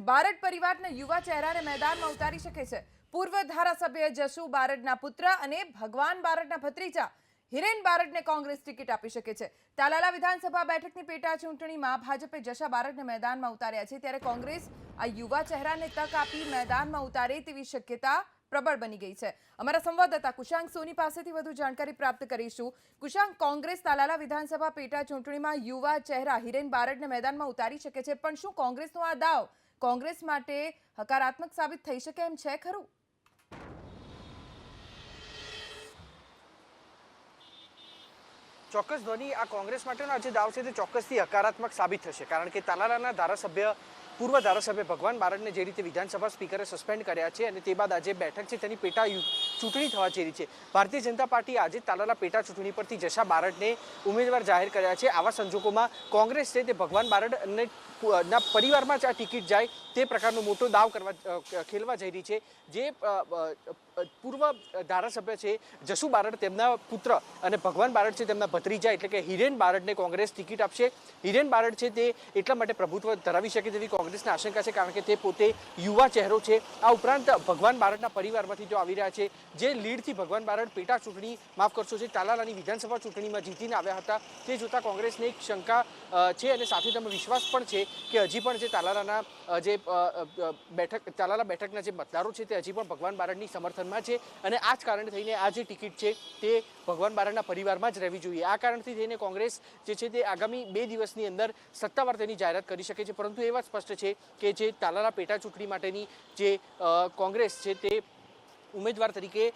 બારડ પરિવારના યુવા ચહેરાને મેદાનમાં ઉતારી શકે છે. પૂર્વ ધારાસભ્ય જસુ બારડના પુત્ર અને ભગવાન બારડના ભત્રીજા હિરેન બારડને કોંગ્રેસ ટિકિટ આપી શકે છે. તાલાલા વિધાનસભા બેઠકની પેટા ચૂંટણીમાં ભાજપે જશા બારડને મેદાનમાં ઉતાર્યા છે, ત્યારે કોંગ્રેસ આ યુવા ચહેરાને તક આપી મેદાનમાં ઉતારે તેવી શક્યતા પ્રબળ બની ગઈ છે. અમારા સંવાદદાતા કુશાંક સોની પાસેથી વધુ જાણકારી પ્રાપ્ત કરીશું. કુશાંક, કોંગ્રેસ તાલાલા વિધાનસભા પેટા ચૂંટણીમાં યુવા ચહેરા હિરેન બારડને મેદાનમાં ઉતારી શકે છે, પણ શું કોંગ્રેસનો આ દાવ કોંગ્રેસ માટે હકારાત્મક સાબિત થઈ શકે એમ છે ખરું? ચોક્કસ ધ્વનિ, આ કોંગ્રેસ માટેનો આજે દાવ છે તે ચોક્કસથી હકારાત્મક સાબિત થશે, કારણ કે તાલાલાના ધારાસભ્ય પૂર્વ ધારાસભ્ય ભગવાન બારડને જે રીતે વિધાનસભા સ્પીકરે સસ્પેન્ડ કર્યા છે અને તે બાદ આજે બેઠક છે તેની પેટા ચૂંટણી થવા જઈ રહી છે. ભારતીય જનતા પાર્ટી આજે તાલાલા પેટા ચૂંટણી પરથી જશા બારડને ઉમેદવાર જાહેર કર્યા છે. આવા સંજોગોમાં કોંગ્રેસ છે તે ભગવાન બારડને ના પરિવારમાં જ આ ટિકિટ જાય તે પ્રકારનો મોટો દાવ ખેલવા જઈ રહી છે. જે પૂર્વ ધારાસભ્ય છે જસુ બારડ, તેમના પુત્ર, અને ભગવાન બારડ છે તેમના ભત્રીજા એટલે કે હિરેન બારડને કોંગ્રેસ ટિકિટ આપશે. હિરેન બારડ છે તે એટલા માટે પ્રભુત્વ ધરાવી શકે તેવી કોંગ્રેસને આશંકા છે, કારણ કે તે પોતે યુવા ચહેરો છે. આ ઉપરાંત ભગવાન બારડના પરિવારમાંથી તેઓ આવી રહ્યા છે. જે લીડથી ભગવાન બારડ પેટા ચૂંટણી, માફ કરશો, જે તાલાલાની વિધાનસભા ચૂંટણીમાં જીતીને આવ્યા હતા, તે જોતા કોંગ્રેસને એક શંકા છે અને સાથે તેમાં વિશ્વાસ પણ છે કે હજી પણ જે તાલાલાના તાલાલા બેઠકના જે મતદારો છે તે હજી પણ ભગવાન બારડની સમર્થનમાં છે, અને આ જ કારણે થઈને આ જે ટિકિટ છે તે ભગવાન બારડના પરિવારમાં જ રહેવી જોઈએ. આ કારણથી થઈને કોંગ્રેસ જે છે તે આગામી 2 દિવસની અંદર સત્તાવાર તેની જાહેરાત કરી શકે છે. પરંતુ એ વાત સ્પષ્ટ છે કે જે તાલાલા પેટા ચૂંટણી માટેની જે કોંગ્રેસ છે તે ઉમેદવાર તરીકે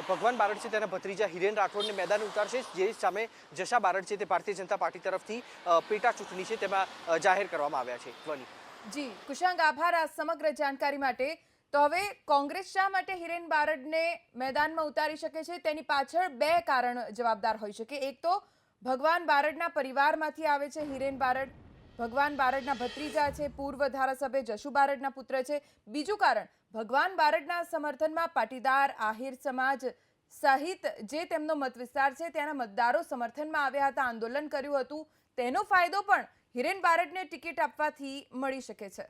ભગવાન બારડ છે તેના ભત્રીજા હિરેન રાઠોડને મેદાન ઉતારશે, જે સામે જશા બારડ છે તે ભારતીય જનતા પાર્ટી તરફથી પેટા ચૂંટણી છે તેમાં જાહેર કરવામાં આવ્યા છે. ધ્વનિ. જી કુશાંક, આભાર આ સમગ્ર જાણકારી માટે. તો હવે કોંગ્રેસ શા માટે હિરેન બારડને મેદાનમાં ઉતારી શકે છે તેની પાછળ 2 કારણ જવાબદાર હોઈ શકે. એક તો ભગવાન બારડના પરિવારમાંથી આવે છે હિરેન બારડ, ભગવાન બારડના ભત્રીજા છે, પૂર્વ ધારાસભ્ય જશુ બારડના પુત્ર છે. બીજું કારણ, ભગવાન બારડના સમર્થનમાં પાટીદાર, આહિર સમાજ સહિત જે તેમનો મત વિસ્તાર છે ત્યાંના મતદારો સમર્થનમાં આવ્યા હતા, આંદોલન કર્યું હતું, તેનો ફાયદો પણ હિરેન બારડને ટિકિટ આપવાથી મળી શકે છે.